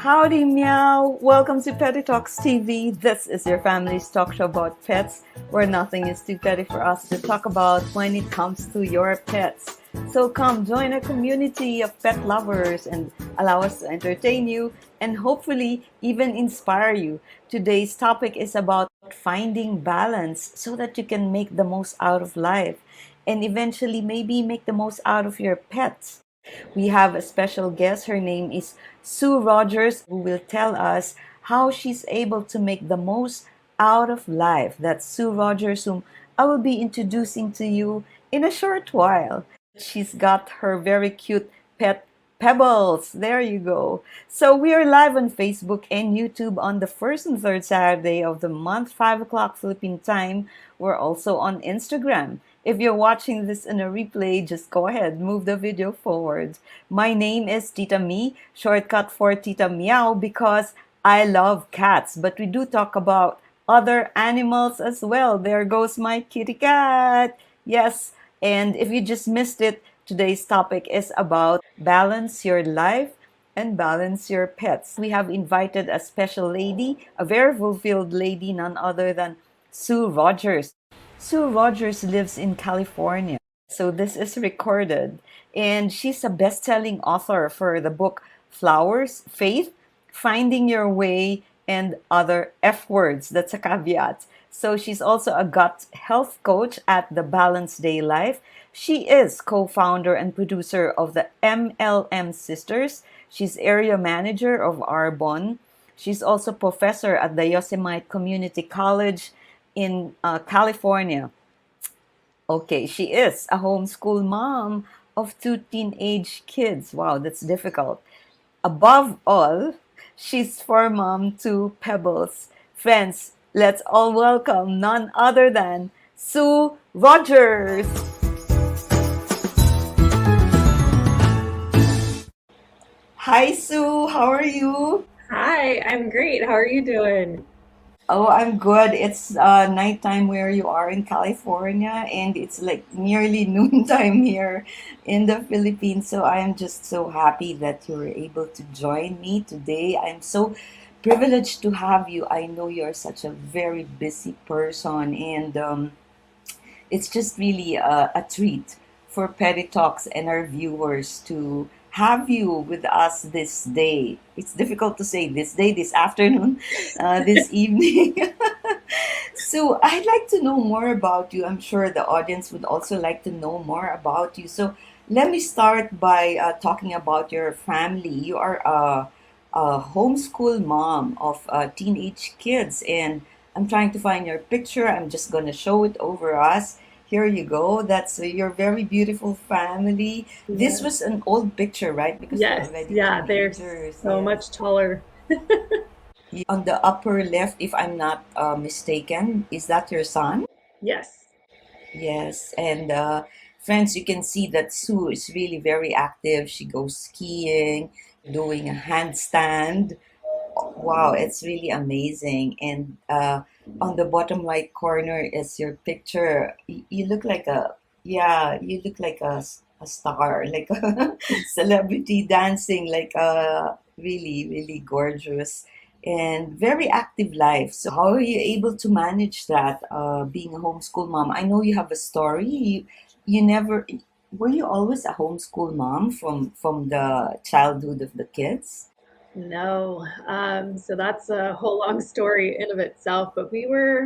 Howdy, meow! Welcome to Petty Talks TV. This is your family's talk show about pets, where nothing is too petty for us to talk about when it comes to your pets. So come join a community of pet lovers and allow us to entertain you and hopefully even inspire you. Today's topic is about finding balance so that you can make the most out of life and eventually maybe make the most out of your pets. We have a special guest. Her name is Sue Rogers, who will tell us how she's able to make the most out of life. That's Sue Rogers, whom I will be introducing to you in a short while. She's got her very cute pet Pebbles. There you go. So we are live on Facebook and YouTube on the first and third Saturday of the month, 5 o'clock Philippine time. We're also on Instagram. If you're watching this in a replay, just go ahead, move the video forward. My name is Tita Me, shortcut for Tita Meow, because I love cats, but we do talk about other animals as well. There goes my kitty cat. Yes, and if you just missed it, today's topic is about balance your life and balance your pets. We have invited a special lady, a very fulfilled lady, none other than Sue Rogers. Sue Rogers lives in California. So this is recorded. And she's a best selling author for the book Flowers, Faith, Finding Your Way, and Other F Words. That's a caveat. So she's also a gut health coach at the Balanced Day Life. She is co founder and producer of the MLM Sisters. She's area manager of Arbonne. She's also professor at the Yosemite Community College in California. Okay, she is a homeschool mom of two teenage kids. Wow, that's difficult. Above all, she's for mom to Pebbles. Friends, let's all welcome none other than Sue Rogers. Hi, Sue. How are you? Hi, I'm great. How are you doing? Oh, I'm good. It's nighttime where you are in California, and it's like nearly noontime here in the Philippines. So I'm just so happy that you were able to join me today. I'm so privileged to have you. I know you're such a very busy person, and it's just really a treat for Petty Talks and our viewers to have you with us this day. It's difficult to say this day, this afternoon, this evening. So I'd like to know more about you. I'm sure the audience would also like to know more about you. So let me start by talking about your family. You are a homeschool mom of teenage kids, and I'm trying to find your picture. I'm just going to show it over us. Here you go. That's your very beautiful family. This Yeah. was an old picture, right? Because they're Yes, already yeah, they're teenagers. so Yes. much taller. On the upper left, if I'm not mistaken, is that your son? Yes. Yes, and friends, you can see that Sue is really very active. She goes skiing, doing a handstand. Wow, it's really amazing. And on the bottom right corner is your picture. You look like yeah, you look like a star, like a celebrity dancing, like a really, really gorgeous and very active life. So how are you able to manage that, being a homeschool mom? I know you have a story. You never, were you always a homeschool mom from the childhood of the kids? No. So that's a whole long story in of itself, but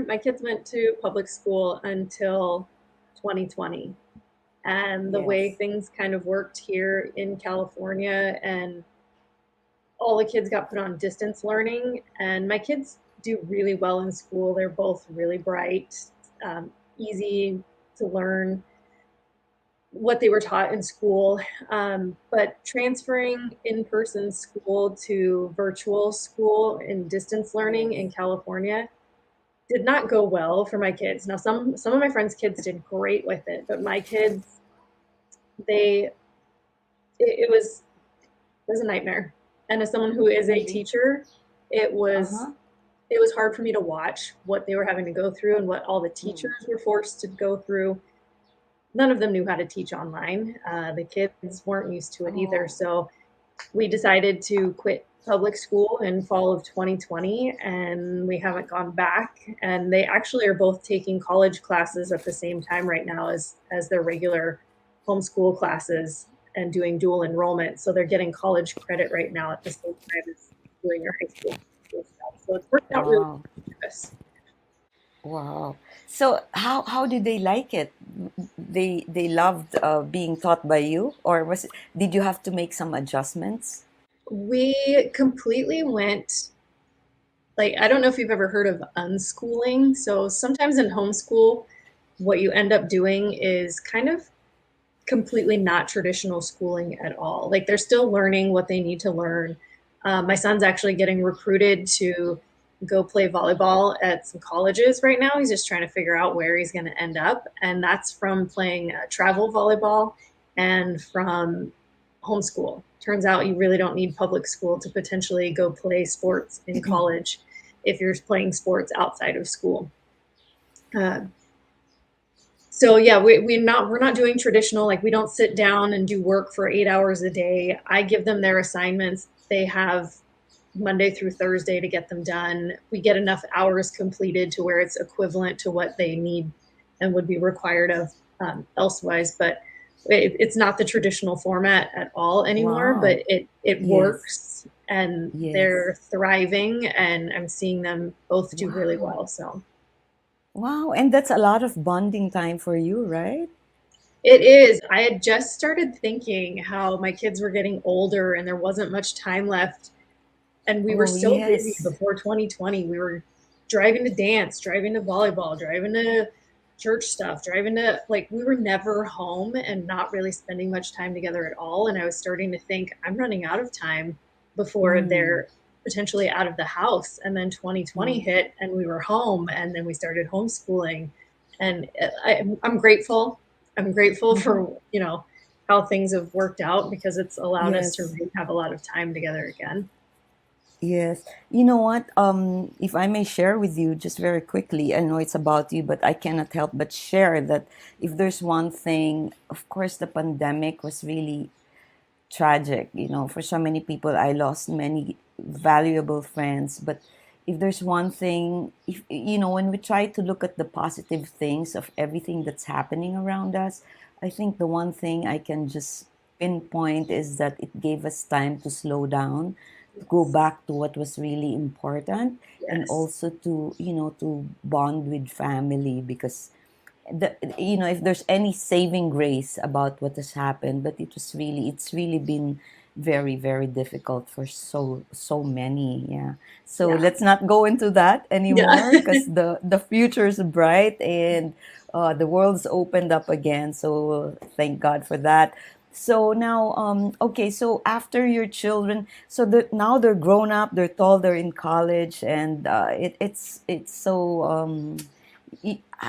my kids went to public school until 2020. And the way Yes. things kind of worked here in California, and all the kids got put on distance learning, and my kids do really well in school. They're both really bright, easy to learn what they were taught in school. But transferring in person school to virtual school and distance learning Yes. in California did not go well for my kids. Now, some of my friends' kids did great with it, but my kids, they it was a nightmare. And as someone who is a Really? teacher, it was Uh-huh. it was hard for me to watch what they were having to go through and what all the Mm. teachers were forced to go through. None of them knew how to teach online. The kids weren't used to it either. Oh, So we decided to quit public school in fall of 2020, and we haven't gone back. And they actually are both taking college classes at the same time right now as their regular homeschool classes and doing dual enrollment. So they're getting college credit right now at the same time as doing their high school stuff. So it's worked out really Wow. well for us. Wow. So how did they like it? They loved being taught by you, or did you have to make some adjustments? We completely went, like, I don't know if you've ever heard of unschooling. So sometimes in homeschool, what you end up doing is kind of completely not traditional schooling at all. Like they're still learning what they need to learn. My son's actually getting recruited to go play volleyball at some colleges right now. He's just trying to figure out where he's going to end up. And that's from playing travel volleyball and from homeschool. Turns out you really don't need public school to potentially go play sports in college if you're playing sports outside of school. Uh, so yeah, we're not doing traditional, like we don't sit down and do work for 8 hours a day. I give them their assignments. They have Monday through Thursday to get them done. We get enough hours completed to where it's equivalent to what they need and would be required of elsewise. But it's not the traditional format at all anymore, but Wow. it Yes. works and Yes. they're thriving, and I'm seeing them both do really Wow. well. So Wow. And that's a lot of bonding time for you, right? it is. I had just started thinking how my kids were getting older and there wasn't much time left. And we were Oh, so busy yes. before 2020. We were driving to dance, driving to volleyball, driving to church stuff, driving to, like, we were never home and not really spending much time together at all. And I was starting to think, I'm running out of time before Mm, they're potentially out of the house. And then 2020 mm, hit and we were home, and then we started homeschooling. And I'm grateful. I'm grateful mhm. for, how things have worked out, because it's allowed us to Yes. really have a lot of time together again. Yes. You know what? If I may share with you just very quickly, I know it's about you, but I cannot help but share that if there's one thing, of course, the pandemic was really tragic. For so many people, I lost many valuable friends. But if there's one thing, if when we try to look at the positive things of everything that's happening around us, I think the one thing I can just pinpoint is that it gave us time to slow down, to go Yes. back to what was really important, and Yes. also to bond with family, because if there's any saving grace about what has happened, but it's really been very, very difficult for so many. Yeah. So Yeah. let's not go into that Yeah. anymore, because the future is bright, and the world's opened up again, so thank God for that. So now, okay, so after your children, so now they're grown up, they're tall, they're in college, and it's so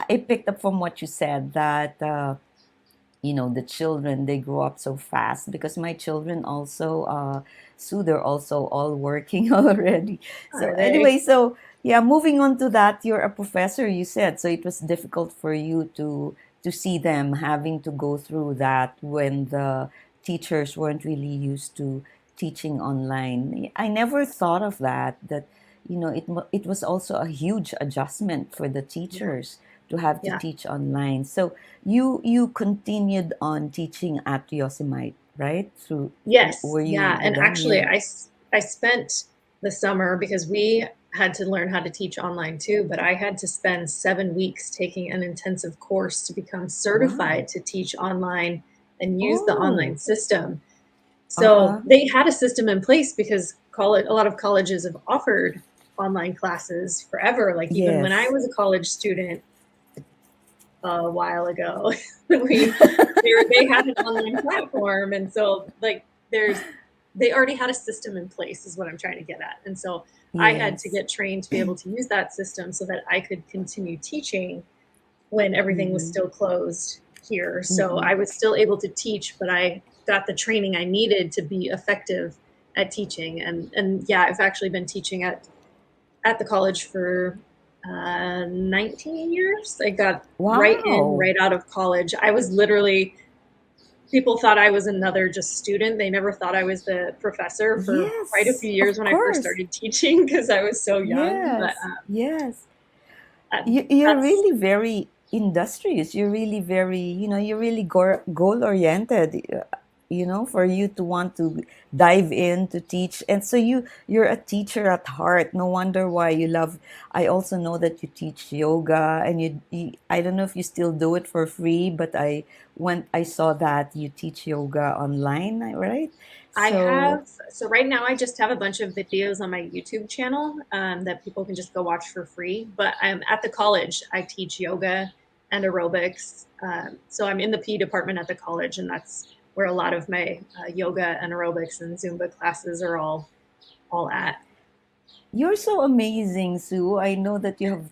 I picked up from what you said that the children, they grow up so fast, because my children also, Sue, they're also all working already. So Are they? anyway, so yeah, moving on to that, you're a professor, you said, so it was difficult for you to see them having to go through that when the teachers weren't really used to teaching online. I never thought of that it was also a huge adjustment for the Yeah. teachers to have to Yeah. teach online. So you continued on teaching at Yosemite, right? Yes. Were you Yeah. with And them? actually, Yeah. I spent the summer, because we had to learn how to teach online too, but I had to spend 7 weeks taking an intensive course to become certified Wow. to teach online and use the online Oh. system. So Uh-huh. they had a system in place because a lot of colleges have offered online classes forever. Like even when I Yes. was a college student, a while ago. They had an online platform, and so like they already had a system in place, is what I'm trying to get at. And so I had to Yes. get trained to be able to use that system so that I could continue teaching when everything was Mm-hmm. still closed here. So Mm-mm. I was still able to teach, but I got the training I needed to be effective at teaching. And yeah, I've actually been teaching at the college for 19 years. I got right in, Wow. right out of college. I was literally people thought I was another just student. They never thought I was the professor for quite a few Yes, years of when I first course. started teaching because I was so young. But Yes, yes. uh, You're that's really very industrious. You're really very, you're really goal oriented. For you to want to dive in to teach, and so you're a teacher at heart. No wonder why you love. I also know that you teach yoga, and I don't know if you still do it for free, but I saw that you teach yoga online, right? I So have, so right now I just have a bunch of videos on my YouTube channel that people can just go watch for free. But I'm at the college. I teach yoga and aerobics. So I'm in the P department at the college, and that's where a lot of my yoga and aerobics and Zumba classes are all at. you're so amazing, Sue. I know that you have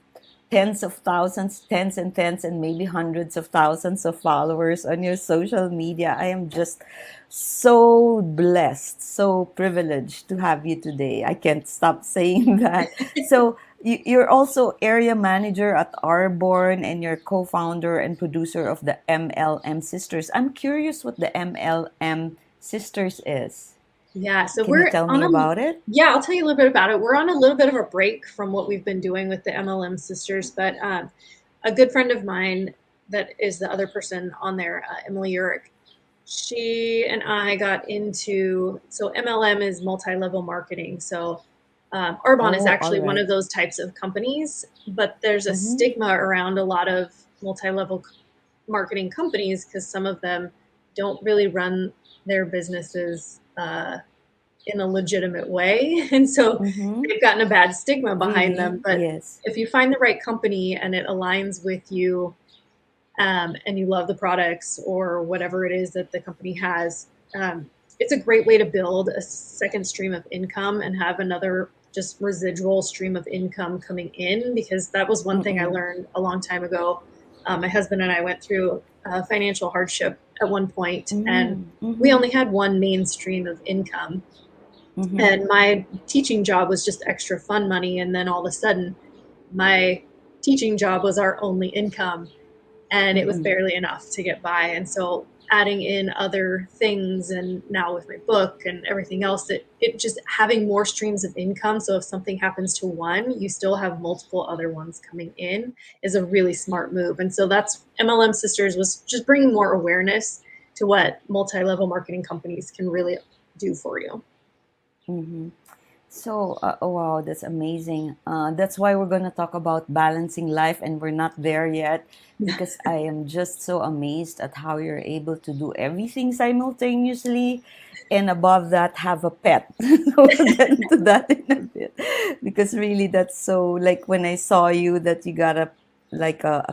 tens of thousands, tens and tens, and maybe hundreds of thousands of followers on your social media. I am just so blessed, so privileged to have you today. I can't stop saying that. So, you're also area manager at Arborn, and you're co-founder and producer of the MLM Sisters. I'm curious what the MLM Sisters is. Yeah, so Can you we're tell on me a, about it? yeah, I'll tell you a little bit about it. We're on a little bit of a break from what we've been doing with the MLM Sisters, but a good friend of mine that is the other person on there, Emily Urick, she and I got into, so MLM is multi-level marketing. So Arbonne is Oh, all actually one right. of those types of companies, but there's a Mm-hmm. stigma around a lot of multi-level marketing companies because some of them don't really run their businesses in a legitimate way. And so Mm-hmm. they've gotten a bad stigma behind them. Really? But Yes. if you find the right company and it aligns with you and you love the products or whatever it is that the company has, it's a great way to build a second stream of income and have another just residual stream of income coming in, because that was one thing I Mm-mm. learned a long time ago. My husband and I went through financial hardship at one point, and Mm. we Mm-hmm. only had one main stream of income. Mm-hmm. And my teaching job was just extra fun money. And then all of a sudden, my teaching job was our only income, and it was Mm-mm. barely enough to get by. And so adding in other things, and now with my book and everything else, it just having more streams of income, so if something happens to one, you still have multiple other ones coming in, is a really smart move. And so that's MLM Sisters, was just bringing more awareness to what multi-level marketing companies can really do for you. Mm-hmm. So, oh, wow, that's amazing. That's why we're going to talk about balancing life, and we're not there yet because I am just so amazed at how you're able to do everything simultaneously, and above that, have a pet. So, we'll get into that in a bit because really, that's so like when I saw you that you got a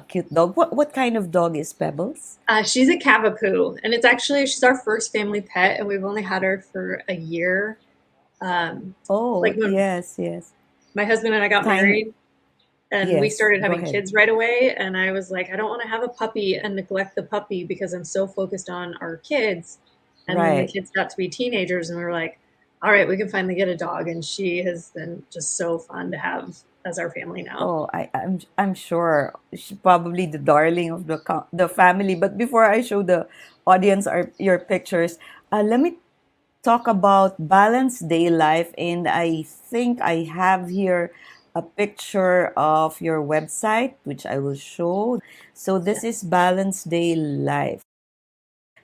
cute dog. What kind of dog is Pebbles? She's a Cavapoo, and she's our first family pet, and we've only had her for a year. Um, like Oh, when yes, yes. my husband and I got Time. married, and we Yes, started go having ahead. kids right away, and I was like, I don't want to have a puppy and neglect the puppy because I'm so focused on our kids. And then the Right. kids got to be teenagers, and we were like, all right, we can finally get a dog. And she has been just so fun to have as our family now. Oh, I'm sure she's probably the darling of the family. But before I show the audience your pictures, let me talk about balanced day life. And I think I have here a picture of your website, which I will show. So Yeah. this is balanced day life.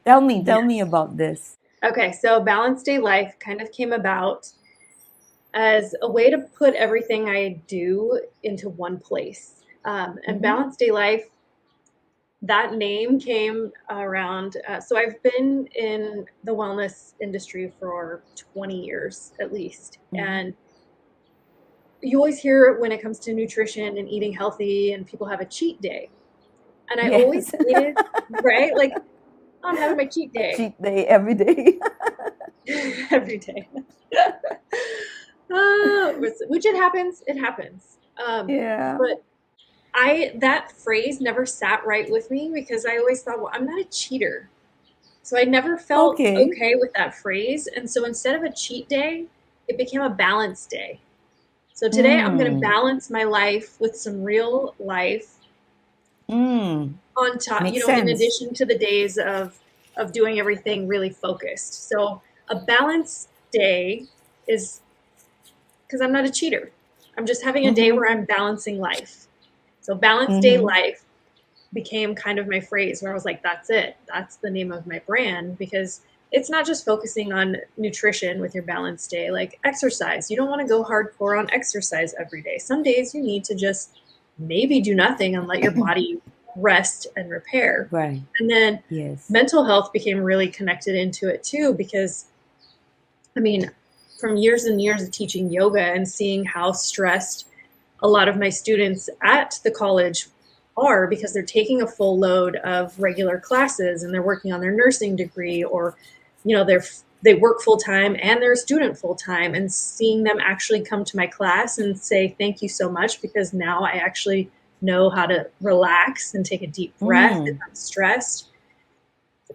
Tell me Yes. about this. Okay, so Balanced Day Life kind of came about as a way to put everything I do into one place. And Mm-hmm. Balanced Day Life, that name came around. So I've been in the wellness industry for 20 years at least. Mm-hmm. And you always hear when it comes to nutrition and eating healthy, and people have a cheat day. And I always Yes, hated, right? Like, oh, I'm having my cheat a day cheat day every day. every day. Which it happens, it happens. Yeah. But that phrase never sat right with me because I always thought, well, I'm not a cheater. So I never felt Okay. okay with that phrase. And so instead of a cheat day, it became a balance day. So today I'm going to Mm. balance my life with some real life Mm. on top, Makes in sense. addition to the days of of doing everything really focused. So a balanced day is, because I'm not a cheater. I'm just having a day Mm-hmm. where I'm balancing life. So balanced day Mm-hmm. life became kind of my phrase where I was like, that's it. That's the name of my brand, because it's not just focusing on nutrition with your balanced day, like exercise. You don't want to go hardcore on exercise every day. Some days you need to just maybe do nothing and let your body rest and repair. Right. And then Yes. mental health became really connected into it too, because I mean, from years and years of teaching yoga and seeing how stressed a lot of my students at the college are, because they're taking a full load of regular classes and they're working on their nursing degree, or they work full time and they're a student full time, and seeing them actually come to my class and say thank you so much, because now I actually know how to relax and take a deep breath if Mm. I'm stressed,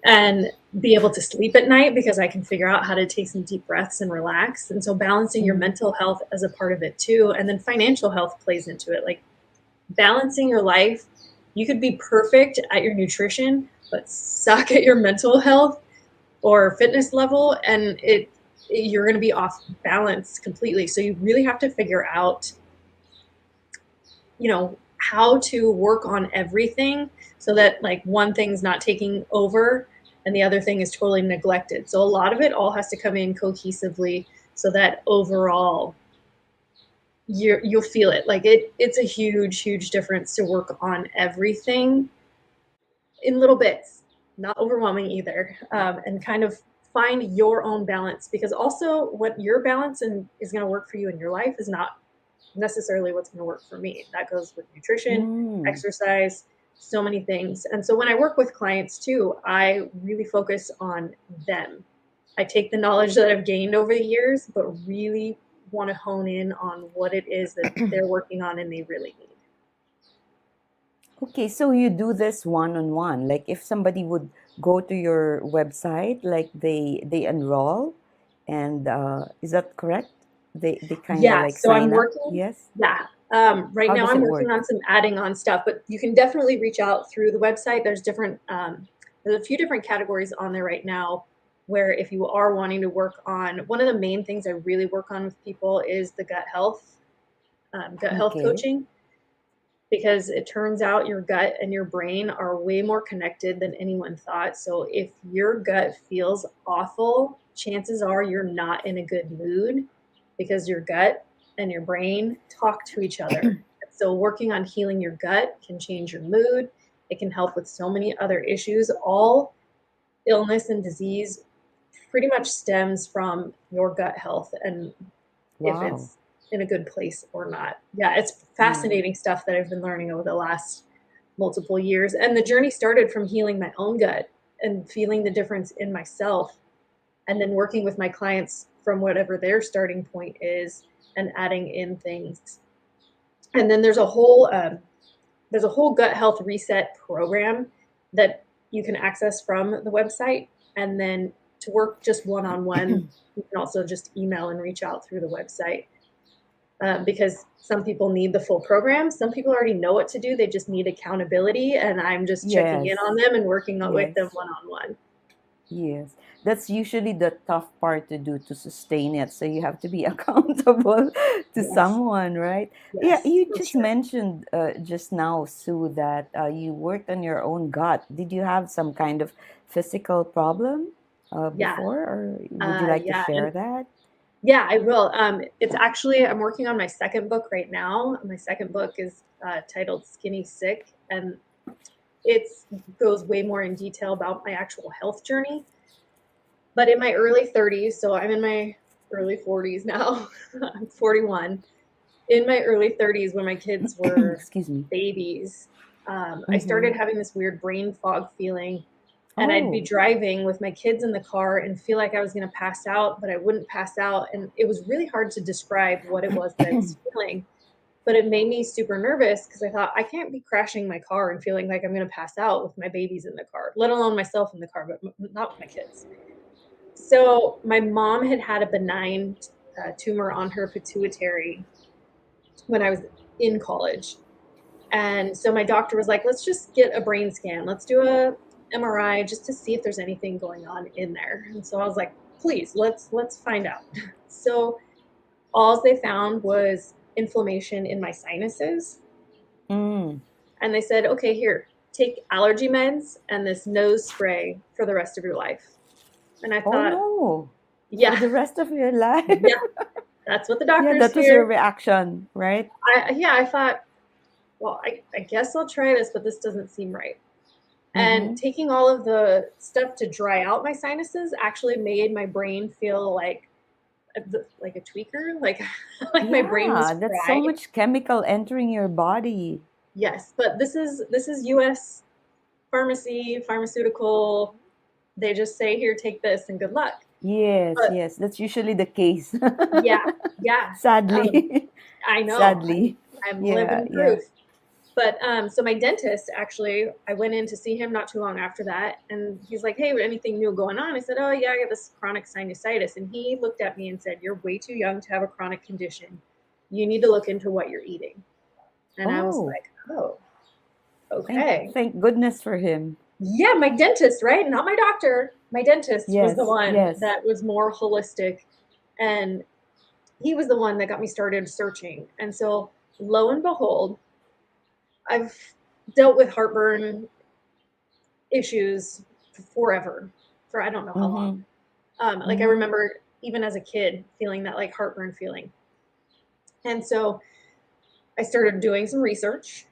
and be able to sleep at night because I can figure out how to take some deep breaths and relax. And so balancing your Mm. mental health as a part of it too. And then financial health plays into it. Like balancing your life, you could be perfect at your nutrition, but suck at your mental health or fitness level, and you're going to be off balance completely. So you really have to figure out, how to work on everything so that like one thing's not taking over and the other thing is totally neglected. So a lot of it all has to come in cohesively so that overall you'll feel it. Like it's a huge difference to work on everything in little bits, not overwhelming either, and kind of find your own balance, because also what your balance and is going to work for you in your life is not necessarily what's going to work for me. That goes with nutrition, Mm. exercise, so many things. And so when I work with clients too, I really focus on them. I take the knowledge that I've gained over the years, but really want to hone in on what it is that they're working on and they really need. Okay, so you do this one on one. Like if somebody would go to your website, like they enroll, and is that correct? They kind of Yeah, like so I'm sign up. working. Yes. Yeah. Right How now does I'm it working work? on some adding on stuff, but you can definitely reach out through the website. There's a few different categories on there right now where if you are wanting to work on, one of the main things I really work on with people is the gut health Okay. coaching, because it turns out your gut and your brain are way more connected than anyone thought. So if your gut feels awful, chances are you're not in a good mood, because your gut and your brain talk to each other. So working on healing your gut can change your mood. It can help with so many other issues. All illness and disease pretty much stems from your gut health and if Wow. it's in a good place or not. Yeah, it's Mm. fascinating stuff that I've been learning over the last multiple years. And the journey started from healing my own gut and feeling the difference in myself, and then working with my clients from whatever their starting point is and adding in things. And then there's a whole gut health reset program that you can access from the website. And then to work just one on one, you can also just email and reach out through the website, because some people need the full program. Some people already know what to do. They just need accountability. And I'm just checking in on Yes. them and working with them Yes. one on one. Yes, that's usually the tough part to do to sustain it. So you have to be accountable to Yes. someone, right? Yeah, Yes, you for just sure. mentioned just now, Sue, that you worked on your own gut. Did you have some kind of physical problem Yeah. before, or would you like to Yeah. And share that? yeah, I will. It's actually, I'm working on my second book right now. My second book is titled Skinny Sick, and it goes way more in detail about my actual health journey. But in my early 30s, so I'm in my early 40s now, I'm 41. In my early 30s, when my kids were Excuse me. babies, I Mm-hmm. started having this weird brain fog feeling, and I'd be Oh. driving with my kids in the car and feel like I was going to pass out, but I wouldn't pass out. And it was really hard to describe what it was that I was feeling, but it made me super nervous because I thought I can't be crashing my car and feeling like I'm going to pass out with my babies in the car, let alone myself in the car, but not with my kids. So my mom had had a benign tumor on her pituitary when I was in college. And so my doctor was like, let's just get a brain scan. Let's do a MRI just to see if there's anything going on in there. And so I was like, please, let's find out. So all they found was inflammation in my sinuses. Mm. And they said, okay, here, take allergy meds and this nose spray for the rest of your life. And I Oh thought, no. For yeah, the rest of your life. yeah, that's what the Yeah, doctors that was your here. reaction, right? I thought, well, I guess I'll try this, but this doesn't seem right. And Mm-hmm. taking all of the stuff to dry out my sinuses actually made my brain feel like a tweaker, like my brain was Yeah, that's so fried. much chemical entering your body. Yes, but this is U.S. pharmaceutical. They just say, here, take this, and good luck. Yes, But yes, that's usually the case. yeah, yeah, um, Sadly. I know. Sadly. I'm Yeah, living yeah. proof. But so my dentist, actually, I went in to see him not too long after that, and he's like, "Hey, anything new going on?" I said, "Oh yeah, I got this chronic sinusitis." And he looked at me and said, "You're way too young to have a chronic condition. You need to look into what you're eating." And I was Oh, like, "Oh, thank okay." thank goodness for him. Yeah, my dentist, right? Not my doctor. My dentist was the Yes, one yes. that was more holistic, and he was the one that got me started searching. And so, lo and behold, I've dealt with heartburn issues forever, for I don't know how long. Mm-hmm. Like I Mm-hmm. remember even as a kid feeling that like heartburn feeling. And so I started doing some research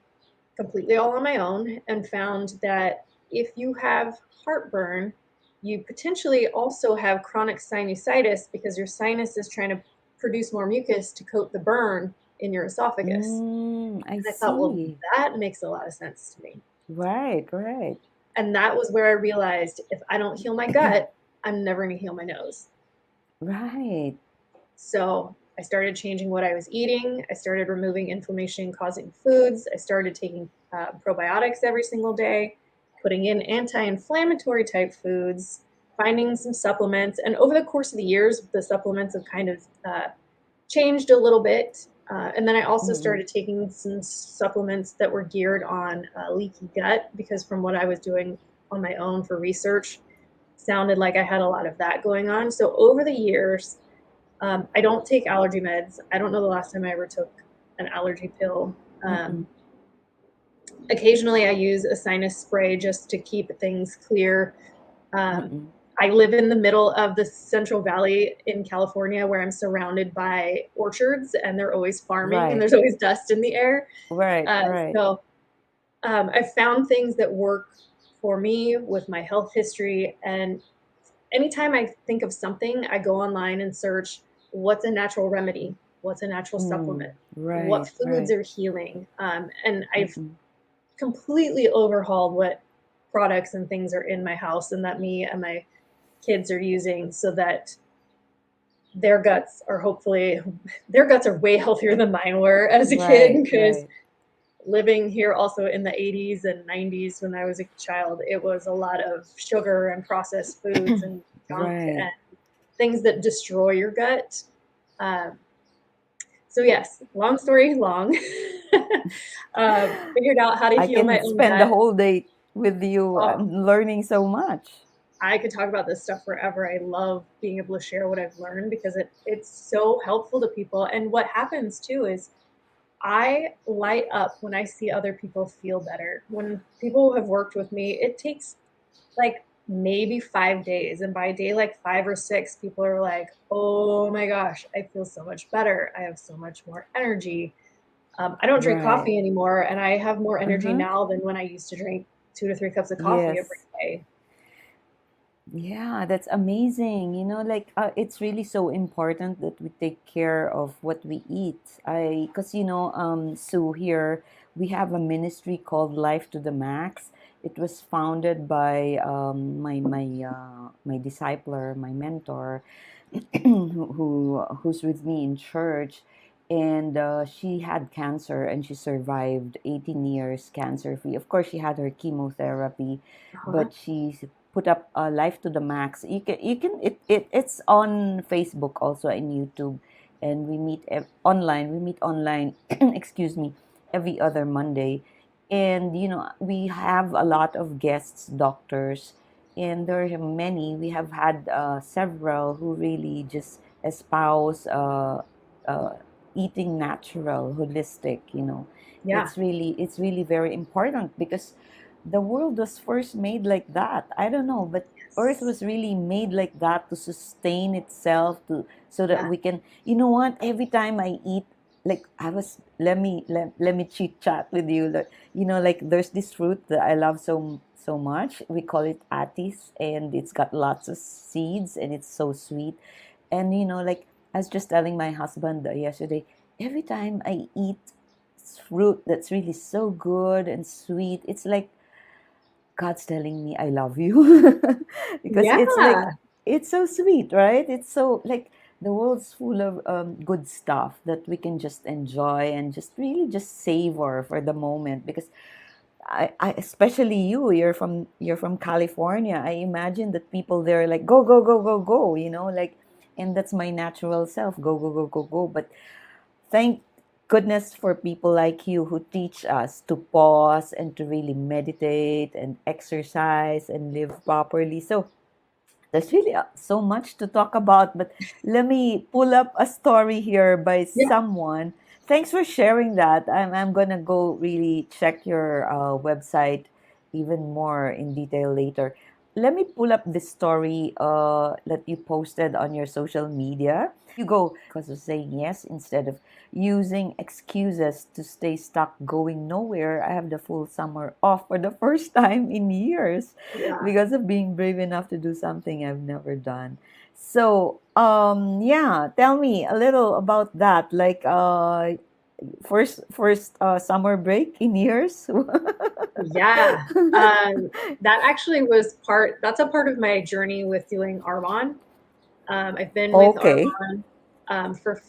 completely all on my own and found that if you have heartburn, you potentially also have chronic sinusitis because your sinus is trying to produce more mucus to coat the burn in your esophagus. Mm, I And I thought, well, see. that makes a lot of sense to me. Right, right. And that was where I realized if I don't heal my gut, I'm never going to heal my nose. Right. So I started changing what I was eating. I started removing inflammation causing foods. I started taking probiotics every single day, putting in anti inflammatory type foods, finding some supplements. And over the course of the years, the supplements have kind of changed a little bit. And then I also Mm-mm. started taking some supplements that were geared on leaky gut because from what I was doing on my own for research, sounded like I had a lot of that going on. So over the years, I don't take allergy meds. I don't know the last time I ever took an allergy pill. Mm-mm. Occasionally, I use a sinus spray just to keep things clear. Um, Mm-mm. I live in the middle of the Central Valley in California where I'm surrounded by orchards and they're always farming and Right, there's always dust in the air. right, Uh, right. so I've found things that work for me with my health history. And anytime I think of something, I go online and search what's a natural remedy, what's a natural Mm, supplement, what right, foods right. are healing. And I've Mm-mm. completely overhauled what products and things are in my house and that me and my kids are using so that their guts are hopefully their guts are way healthier than mine were as a kid Right, because right, living here also in the 80s and 90s when I was a child, it was a lot of sugar and processed foods and junk right. and things that destroy your gut. Um, so yes, long story long, figured out how to I heal my can own spend the gut. whole day with you Oh, learning so much. I could talk about this stuff forever. I love being able to share what I've learned because it's so helpful to people. And what happens too is I light up when I see other people feel better. When people have worked with me, it takes like maybe 5 days. And by day like 5 or 6, people are like, oh my gosh, I feel so much better. I have so much more energy. I don't drink Right. coffee anymore, and I have more energy Uh-huh. now than when I used to drink 2 to 3 cups of coffee every Yes. day. Yeah, that's amazing. It's really so important that we take care of what we eat. Because Sue, here we have a ministry called Life to the Max. It was founded by my discipler, my mentor, who's with me in church, and she had cancer and she survived 18 years cancer free. Of course, she had her chemotherapy, Uh-huh. but she put up Life to the Max. It's on Facebook also and YouTube, and we meet online. We meet online. Excuse me, every other Monday, And we have a lot of guests doctors, and there are many. We have had several who really just espouse uh, eating natural, holistic. Yeah. It's really very important, because the world was first made like that. I don't know, but earth Yes. was really made like that to sustain itself, to so that Yeah. we can, you know what, every time I eat, like I was let me chit chat with you, like, like there's this fruit that I love so much. We call it atis, and it's got lots of seeds, and it's so sweet. And like I was just telling my husband yesterday, every time I eat fruit that's really so good and sweet, it's like God's telling me I love you. Because it's like, Yeah. it's so sweet, right? It's so like, the world's full of good stuff that we can just enjoy and just really just savor for the moment. Because I especially you're from California. I imagine that people there are like, go go go go go, like, and that's my natural self, go go go go go. But thank goodness for people like you who teach us to pause and to really meditate and exercise and live properly. So there's really so much to talk about, but let me pull up a story here by Yeah. someone. Thanks for sharing that. I'm gonna go really check your website even more in detail later. Let me pull up this story that you posted on your social media. You go because of saying yes instead of using excuses to stay stuck going nowhere. I have the full summer off for the first time in years Yeah. because of being brave enough to do something I've never done. So, yeah, tell me a little about that. Like, first summer break in years. Yeah. That actually was that's a part of my journey with doing Armon. I've been with Okay. Armon for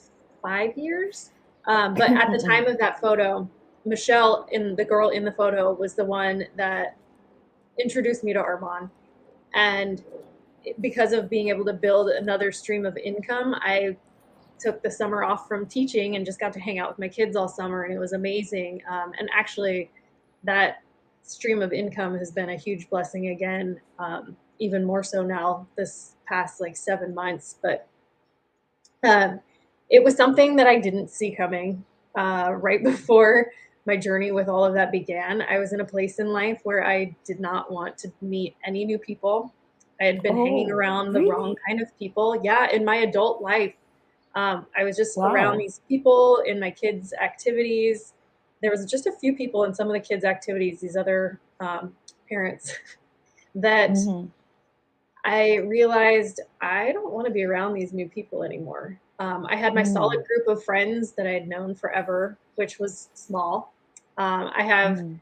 5 years. But at the time of that photo, Michelle, in the girl in the photo, was the one that introduced me to Armon. And because of being able to build another stream of income, I took the summer off from teaching and just got to hang out with my kids all summer, and it was amazing. And actually, that stream of income has been a huge blessing again, even more so now this past like 7 months. But um, it was something that I didn't see coming right before my journey with all of that began. I was in a place in life where I did not want to meet any new people. I had been hanging Oh, around the wrong really? kind of people. Yeah, in my adult life, I was just around Wow. these people in my kids' activities. There was just a few people in some of the kids' activities, these other parents, that Mm-hmm. I realized I don't want to be around these new people anymore. I had my solid Mm-hmm. group of friends that I had known forever, which was small. I have Mm-hmm.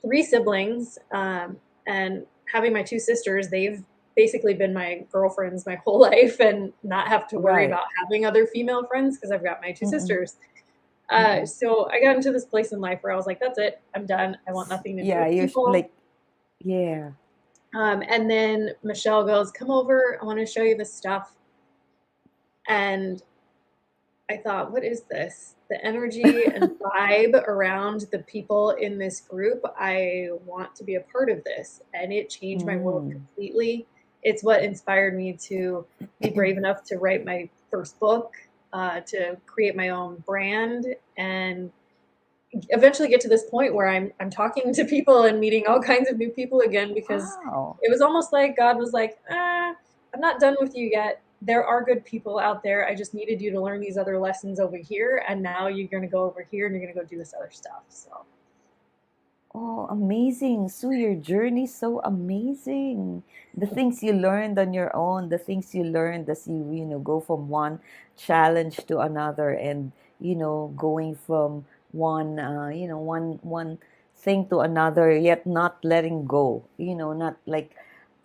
three siblings, and having my two sisters, they've basically been my girlfriends my whole life and not have to worry Right. about having other female friends because I've got my two Mm-mm. sisters. Mm-mm. So I got into this place in life where I was like, that's it. I'm done. I want nothing to do Yeah, with you're people. like, yeah. And then Michelle goes, come over. I want to show you this stuff. And I thought, what is this? The energy and vibe around the people in this group. I want to be a part of this. And it changed my world Mm. completely. It's what inspired me to be brave enough to write my first book, to create my own brand, and eventually get to this point where I'm talking to people and meeting all kinds of new people again, because Wow. it was almost like God was like, I'm not done with you yet. There are good people out there. I just needed you to learn these other lessons over here, and now you're going to go over here and you're going to go do this other stuff. So Oh, amazing. So your journey is so amazing. The things you learned on your own, the things you learned as you go from one challenge to another, and going from one thing to another, yet not letting go. Not like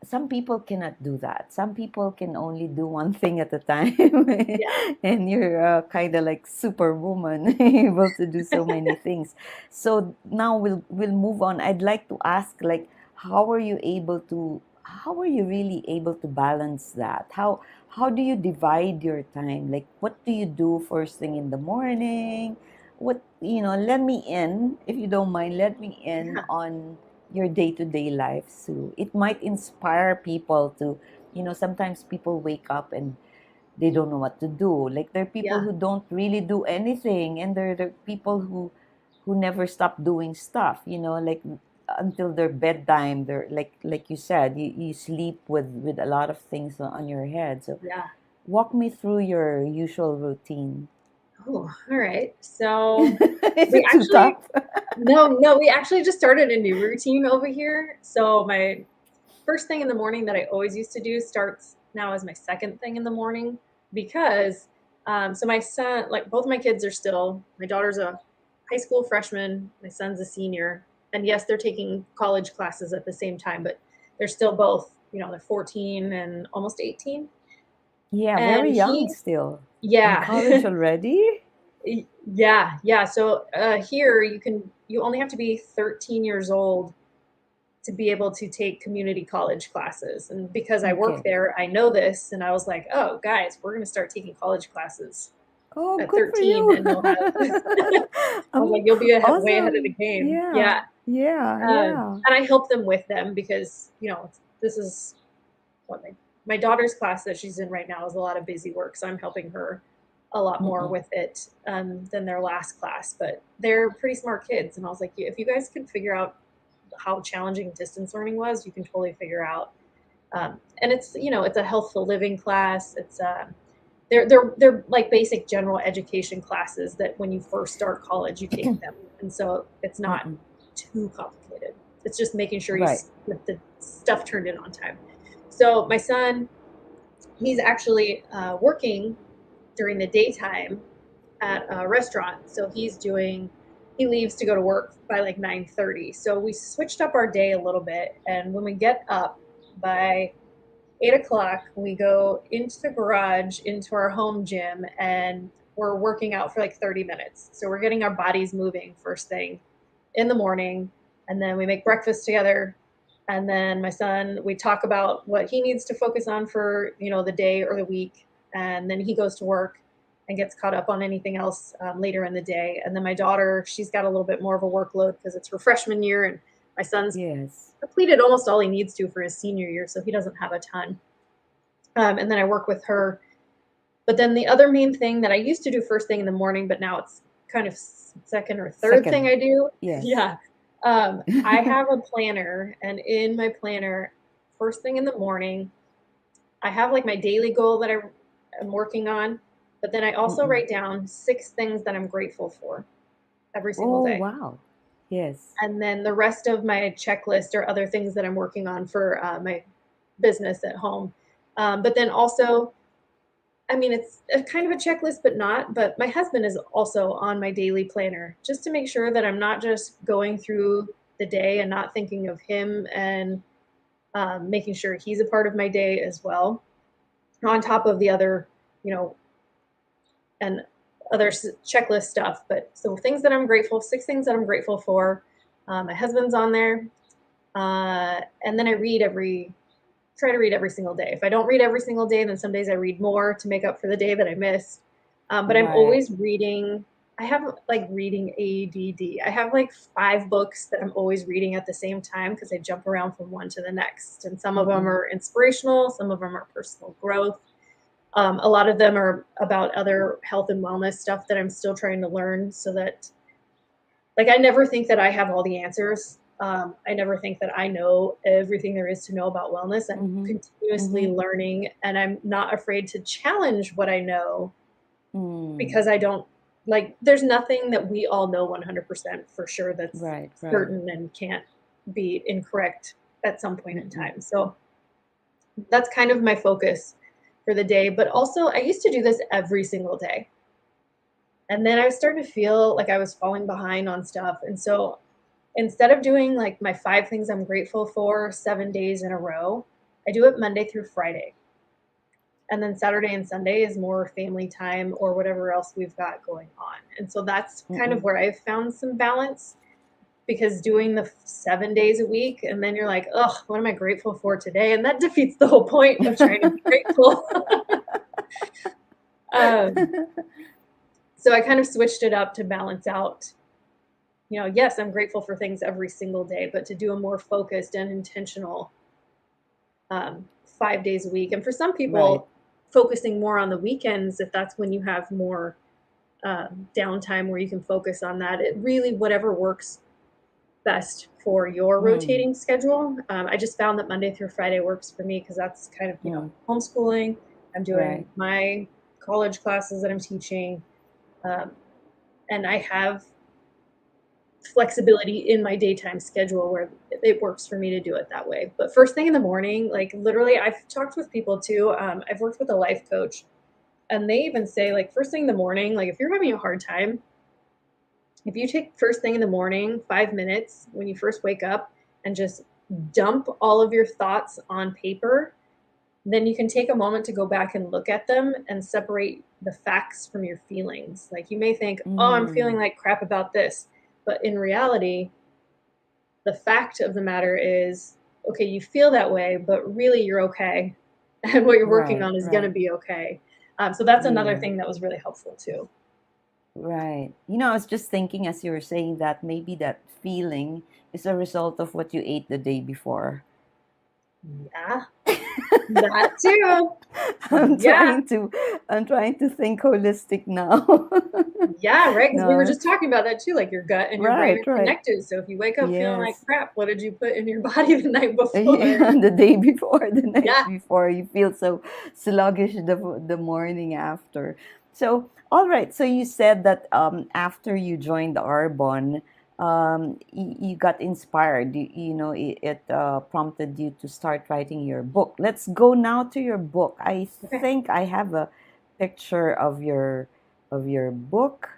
some people cannot do that. Some people can only do one thing at a time. yeah. And you're kind of like superwoman, able to do so many things. So now we'll move on. I'd like to ask, like, how are you really able to balance that? How do you divide your time? Like, what do you do first thing in the morning? let me in, if you don't mind, let me in Yeah. on your day-to-day life, Sue. It might inspire people to, sometimes people wake up and they don't know what to do. Like there are people Yeah. who don't really do anything, and there are people who never stop doing stuff. Like until their bedtime. They're like you said, you sleep with a lot of things on your head. So Yeah. walk me through your usual routine. Oh, all right. So Is we it too actually, tough? no, we actually just started a new routine over here. So my first thing in the morning that I always used to do starts now as my second thing in the morning because so my son, like both my kids are still, my daughter's a high school freshman, my son's a senior. And yes, they're taking college classes at the same time, but they're still both, they're 14 and almost 18. Yeah, And very young he, still. In college yeah, already? yeah. So here you only have to be 13 years old to be able to take community college classes. And because I work Okay. there, I know this. And I was like, oh, guys, we're going to start taking college classes Oh, at good for 13 you. and you'll have, I was like, you'll be way ahead of the Awesome. game. Yeah. Yeah. Yeah. And Yeah. I help them with them because, this is what my daughter's class that she's in right now is a lot of busy work. So I'm helping her a lot more Mm-mm. with it than their last class, but they're pretty smart kids. And I was like, if you guys can figure out how challenging distance learning was, you can totally figure out. And it's a healthful living class. It's they're like basic general education classes that when you first start college you take them, and so it's not Mm-mm. too complicated. It's just making sure you Right. get the stuff turned in on time. So my son, he's actually working during the daytime at a restaurant. So he leaves to go to work by like 9:30. So we switched up our day a little bit. And when we get up by 8 o'clock, we go into the garage, into our home gym, and we're working out for like 30 minutes. So we're getting our bodies moving first thing in the morning. And then we make breakfast together. And then my son, we talk about what he needs to focus on for, the day or the week. And then he goes to work and gets caught up on anything else later in the day. And then my daughter, she's got a little bit more of a workload because it's her freshman year, and my son's Yes. completed almost all he needs to for his senior year, so he doesn't have a ton. And then I work with her. But then the other main thing that I used to do first thing in the morning, but now it's kind of second or third thing Second. I do. Yes. Yeah. I have a planner, and in my planner, first thing in the morning, I have like my daily goal that I'm working on, but then I also Mm-mm. write down 6 things that I'm grateful for every single Oh, day. wow. Yes. And then the rest of my checklist are other things that I'm working on for my business at home. But then also, I mean, it's a kind of a checklist, but not. But my husband is also on my daily planner just to make sure that I'm not just going through the day and not thinking of him, and making sure he's a part of my day as well, on top of the other, you know, and other checklist stuff. But so things that I'm grateful, 6 things that I'm grateful for. My husband's on there. And then try to read every single day. If I don't read every single day, then some days I read more to make up for the day that I missed. But I'm Right. always reading. I have like reading ADD. I have like 5 books that I'm always reading at the same time because I jump around from one to the next. And some of them Mm-mm. are inspirational, some of them are personal growth. A lot of them are about other health and wellness stuff that I'm still trying to learn, so that, like, I never think that I have all the answers. I never think that I know everything there is to know about wellness. I'm Mm-hmm. continuously Mm-hmm. learning, and I'm not afraid to challenge what I know Mm. because I don't like, there's nothing that we all know 100% for sure that's Right. Right. certain and can't be incorrect at some point in Mm-mm. time. So that's kind of my focus for the day. But also, I used to do this every single day. And then I was starting to feel like I was falling behind on stuff. And so instead of doing like my 5 things I'm grateful for 7 days in a row, I do it Monday through Friday. And then Saturday and Sunday is more family time or whatever else we've got going on. And so that's kind of Mm-mm. where I've found some balance, because doing the 7 days a week and then you're like, oh, what am I grateful for today? And that defeats the whole point of trying to be grateful. um, So I kind of switched it up to balance out, yes, I'm grateful for things every single day, but to do a more focused and intentional 5 days a week. And for some Right. people, focusing more on the weekends, if that's when you have more downtime where you can focus on that, it really, whatever works best for your Mm, rotating schedule. I just found that Monday through Friday works for me because that's kind of, mm, homeschooling. I'm doing right. my college classes that I'm teaching. Um, and I have flexibility in my daytime schedule where it works for me to do it that way. But first thing in the morning, like literally, I've talked with people too. I've worked with a life coach, and they even say, like, first thing in the morning, like if you're having a hard time, if you take first thing in the morning, 5 minutes when you first wake up, and just dump all of your thoughts on paper, then you can take a moment to go back and look at them and separate the facts from your feelings. Like you may think, oh, I'm feeling Mm, like crap about this. But in reality, the fact of the matter is, okay, you feel that way, but really you're okay. And what you're working right, on is going to right. be okay. So that's another Yeah, thing that was really helpful too. right. I was just thinking as you were saying that maybe that feeling is a result of what you ate the day before. Yeah, that too. I'm Yeah. trying to I'm trying to think holistic now. Yeah, right. Because we were No, just talking about that too. Like your gut and your brain right, are right. connected. So if you wake up feeling like Yes. crap, what did you put in your body the night before? Yeah, the day before, the night Yeah. before, you feel so sluggish the morning after. So, all right. So you said that after you joined the Arbonne, you got inspired. It prompted you to start writing your book. Let's go now to your book. I Okay. think I have a picture of your book.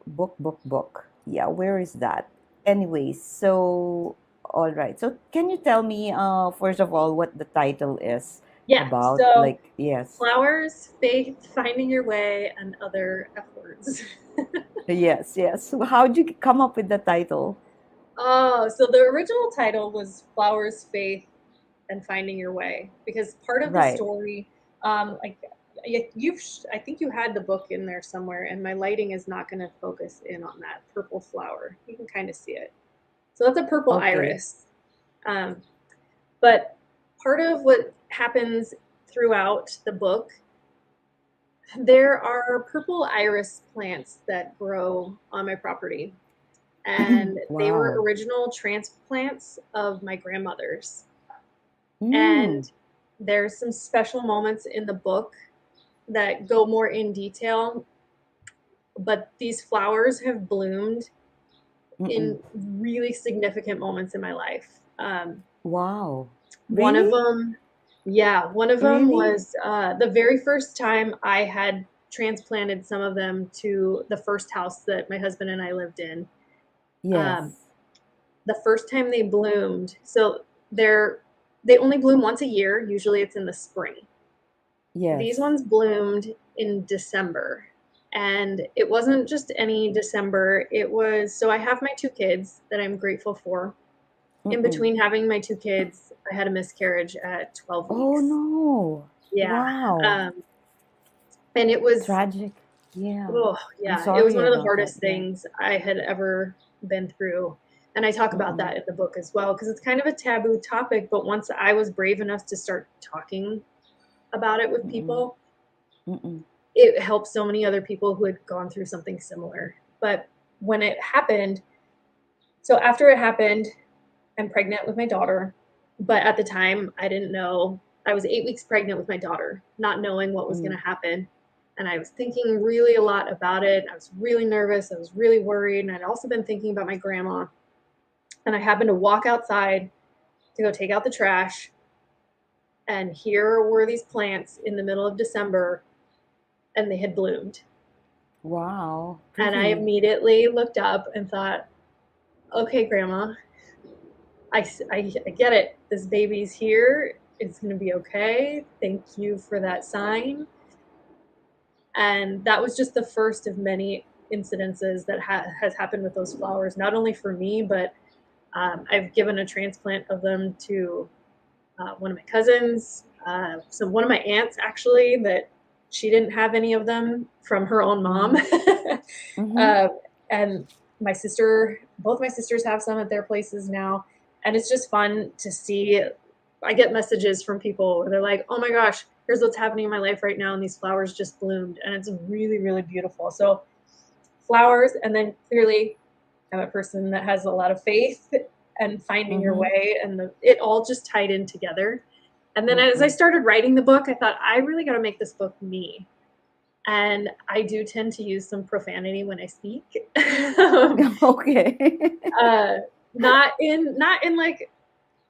Book. Yeah, where is that? Anyways, so all right. So can you tell me, first of all, what the title is Yeah. about? So Like, yes, flowers, faith, finding your way, and other F words. yes, yes. So how'd you come up with the title? Oh, so the original title was Flowers, Faith, and Finding Your Way, because part of the Right. story, like I think you had the book in there somewhere, and my lighting is not going to focus in on that purple flower. You can kind of see it. So that's a purple Okay. iris. Um, but part of what happens throughout the book, there are purple iris plants that grow on my property, and they were Wow. original transplants of my grandmother's. And Mm. there's some special moments in the book that go more in detail, but these flowers have bloomed Mm-mm. in really significant moments in my life. Wow. One of Really? them, yeah, one of them Really? was the very first time I had transplanted some of them to the first house that my husband and I lived in. Um, Yes. the first time they bloomed, so they only bloom once a year. Usually, it's in the spring. These Yes. ones bloomed in December. And it wasn't just any December. It was, so I have my two kids that I'm grateful for. In Mm-mm. between having my two kids, I had a miscarriage at 12 Oh weeks. no. Yeah. Wow. Um, and it was, Tragic. Yeah. oh, I'm yeah, it was sorry one of the about that. hardest Yeah. things I had ever been through. And I talk about Mm-mm. that in the book as well, because it's kind of a taboo topic. But once I was brave enough to start talking about it with Mm-mm. people, Mm-mm. it helped so many other people who had gone through something similar. But when it happened, so after it happened, I'm pregnant with my daughter. But at the time, I didn't know. I was 8 weeks pregnant with my daughter, not knowing what was going Mm. to happen. And I was thinking really a lot about it. I was really nervous. I was really worried. And I'd also been thinking about my grandma. And I happened to walk outside to go take out the trash. And here were these plants in the middle of December, and they had bloomed. Wow. And I Really? immediately looked up and thought, okay, Grandma, I get it. This baby's here. It's going to be okay. Thank you for that sign. And that was just the first of many incidences that has happened with those flowers, not only for me, but I've given a transplant of them to one of my cousins, one of my aunts actually, that she didn't have any of them from her own mom. Mm-hmm. uh, and both my sisters have some at their places now. And it's just fun to see. I get messages from people where they're like, oh my gosh, here's what's happening in my life right now. And these flowers just bloomed. And it's really, really beautiful. So flowers, and then clearly I'm a person that has a lot of faith and finding your Mm-hmm. way, and it all just tied in together. And then as I Mm-mm. started writing the book, I thought, I really got to make this book me. And I do tend to use some profanity when I speak. um, Okay. uh, not in like,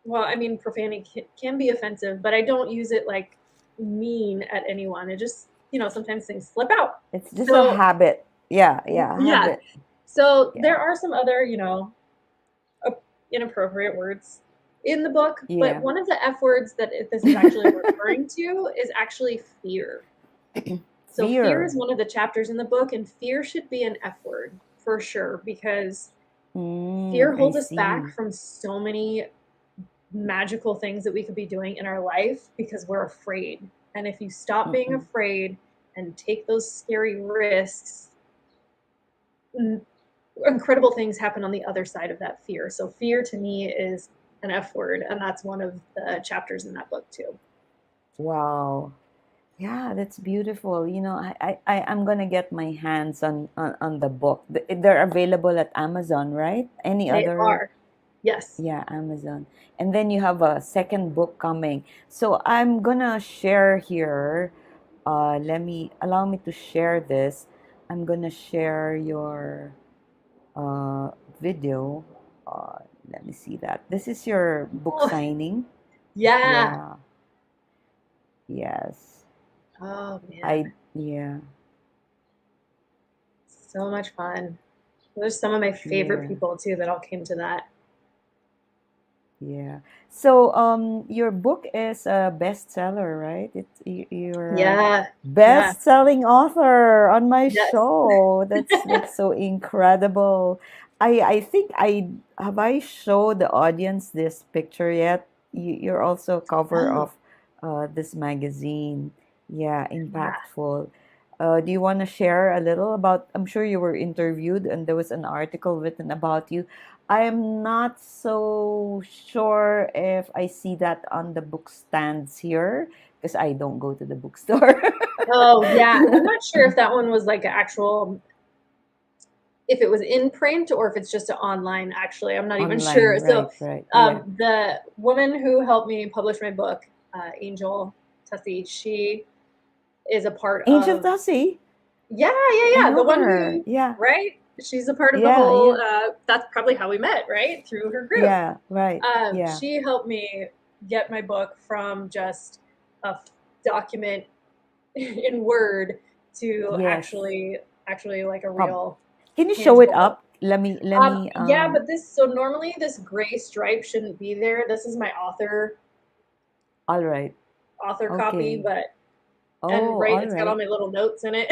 well, I mean, profanity can be offensive, but I don't use it like mean at anyone. It just, sometimes things slip out. It's just a So habit. Yeah, yeah, yeah, habit. so Yeah. there are some other, inappropriate words in the book, but Yeah. one of the F words that this is actually referring to is actually fear. So fear is Fear. one of the chapters in the book, and fear should be an F word for sure, because fear I holds us back see. from so many magical things that we could be doing in our life because we're afraid. And if you stop being Mm-mm. afraid and take those scary risks, incredible things happen on the other side of that fear. So fear to me is an F word, and that's one of the chapters in that book too. Wow. Yeah, that's beautiful. I'm gonna get my hands on the book. They're available at Amazon, right? Any They other? are. Yes. Yeah, Amazon. And then you have a second book coming. So I'm gonna share here. Allow me to share this. I'm gonna share your uh, video. Uh, Let me see that. This is your book Oh, signing. yeah. Yeah. Yes. Oh man, Yeah. so much fun. There's some of my favorite Yeah. people too that all came to that. Yeah. So, your book is a bestseller, right? You're a Yeah, yeah, best-selling author on my yes. show. That's so incredible. I think I showed the audience this picture yet? You're also cover Oh, of this magazine. Yeah, yeah. impactful. Do you want to share a little about? I'm sure you were interviewed and there was an article written about you. I am not so sure if I see that on the book stands here because I don't go to the bookstore. Oh, yeah. I'm not sure if that one was like an actual, if it was in print or if it's just an online, actually. I'm not even Online, sure. So, right, right. Yeah. the woman who helped me publish my book, Angel Tussey, she is a part Angel of, Tassi. yeah, yeah, I yeah. The know one her. who, Yeah. right? She's a part of the Yeah, whole, yeah. that's probably how we met, right? Through her group. Yeah, right. Yeah. She helped me get my book from just a document in Word to Yes. actually like a Pub. real Can you show it tangible book. up? Let me Yeah, but so normally this gray stripe shouldn't be there. This is my all right. author copy, Okay. but and Oh, right, all it's got all right. my little notes in it.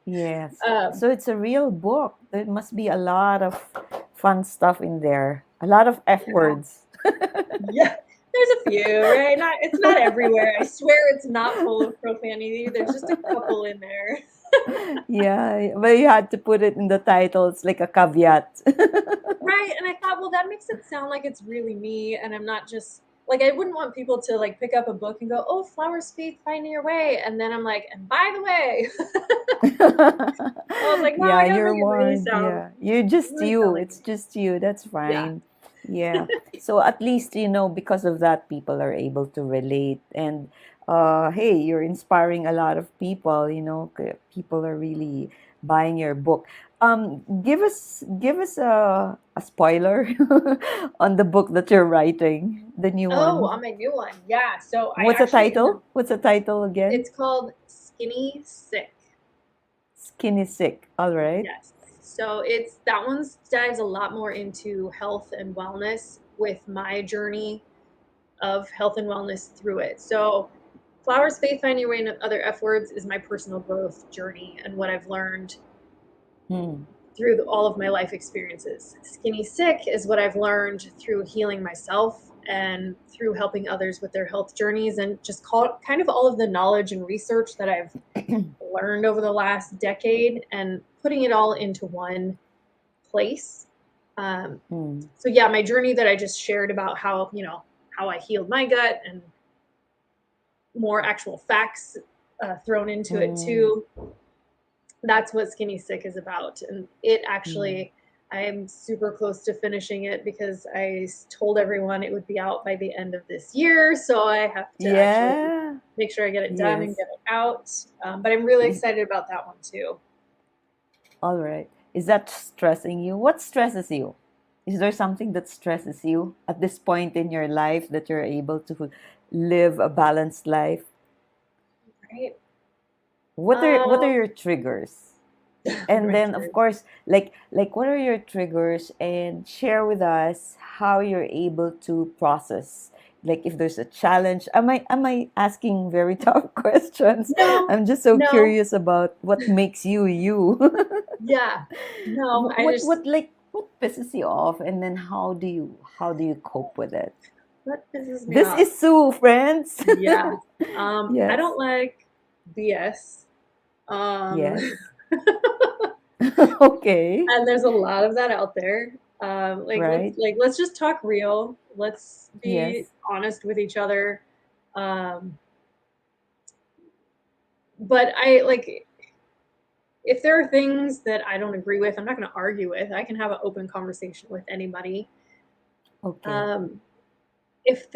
Yes. um, So it's a real book. There must be a lot of fun stuff in there. A lot of F yeah, words. yeah. There's a few, right? Not it's not everywhere. I swear it's not full of profanity. There's just a couple in there. Yeah, but you had to put it in the title. It's like a caveat. Right. And I thought, well, that makes it sound like it's really me. And I'm not just like, I wouldn't want people to like pick up a book and go, oh, Flowers, Faith, Finding Your Way. And then I'm like, and by the way, I was like, no, Yeah, I gotta you're make it warned. Yeah, you're just really sound you. like It's me. just you. That's Yeah. fine. Yeah. So at least, because of that, people are able to relate. And hey, you're inspiring a lot of people. People are really buying your book. Give us a spoiler on the book that you're writing, the new Oh, one. on my new one. Yeah. So I What's the actually, title? What's the title again? it's called Skinny Sick. Skinny Sick. All right. Yes. So that one dives a lot more into health and wellness with my journey of health and wellness through it. So Flowers, Faith, Find Your Way, and Other F Words is my personal growth journey and what I've learned Hmm. through all of my life experiences. Skinny Sick is what I've learned through healing myself and through helping others with their health journeys, and just kind of all of the knowledge and research that I've learned over the last decade and putting it all into one place. So yeah, my journey that I just shared about how, how I healed my gut, and more actual facts thrown into it too. That's what Skinny Sick is about. And it actually, I am super close to finishing it because I told everyone it would be out by the end of this year. So I have to actually make sure I get it done and get it out. But I'm really excited about that one too. All right. Is that stressing you? What stresses you? Is there something that stresses you at this point in your life that you're able to live a balanced life? Right. What are your triggers? And then of course, like what are your triggers, and share with us how you're able to process, like if there's a challenge. Am I asking very tough questions? No, I'm just so no. curious about what makes you you. Yeah. No, What pisses you off, and then how do you cope with it? What pisses me This off? is Sue, friends. Yeah. Yes. I don't like BS. Yes. Okay. And there's a lot of that out there. Right. Let's just talk real. Let's be Yes. honest with each other. But if there are things that I don't agree with, I'm not going to argue with. I can have an open conversation with anybody. Okay. If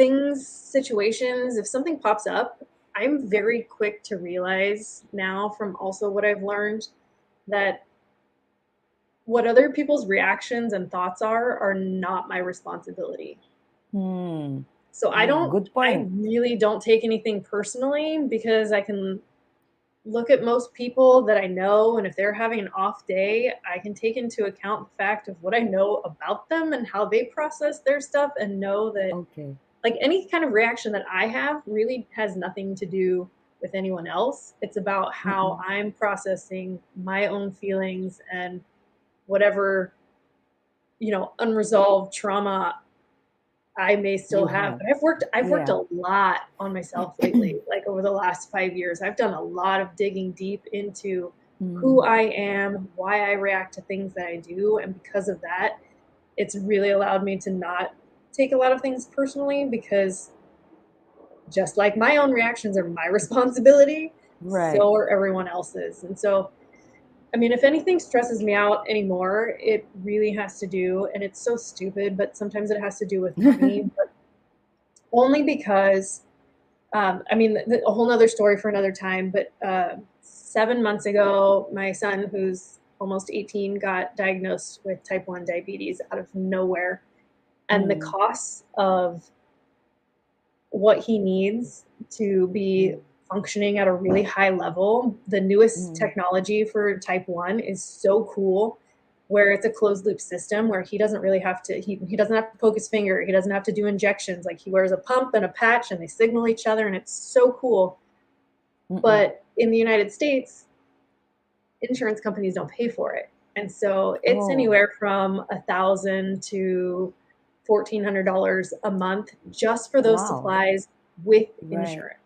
something pops up, I'm very quick to realize now, from also what I've learned, that what other people's reactions and thoughts are not my responsibility. So Good point. I really don't take anything personally, because I can look at most people that I know, and if they're having an off day, I can take into account the fact of what I know about them and how they process their stuff, and know that like any kind of reaction that I have really has nothing to do with anyone else. It's about how I'm processing my own feelings and whatever, unresolved trauma I may still have. But I've worked a lot on myself lately. Like over the last 5 years, I've done a lot of digging deep into who I am, why I react to things that I do. And because of that, it's really allowed me to not take a lot of things personally, because just like my own reactions are my responsibility, so are everyone else's. And so, I mean, if anything stresses me out anymore, it really has to do, and it's so stupid, but sometimes it has to do with money, but only because, a whole nother story for another time, but 7 months ago, my son, who's almost 18, got diagnosed with type 1 diabetes out of nowhere. And the costs of what he needs to be functioning at a really high level, the newest technology for type 1 is so cool, where it's a closed loop system where he doesn't really have to, he doesn't have to poke his finger. He doesn't have to do injections. Like, he wears a pump and a patch, and they signal each other, and it's so cool. But in the United States, insurance companies don't pay for it. And so it's anywhere from $1,000 to $1,400 a month just for those supplies with insurance.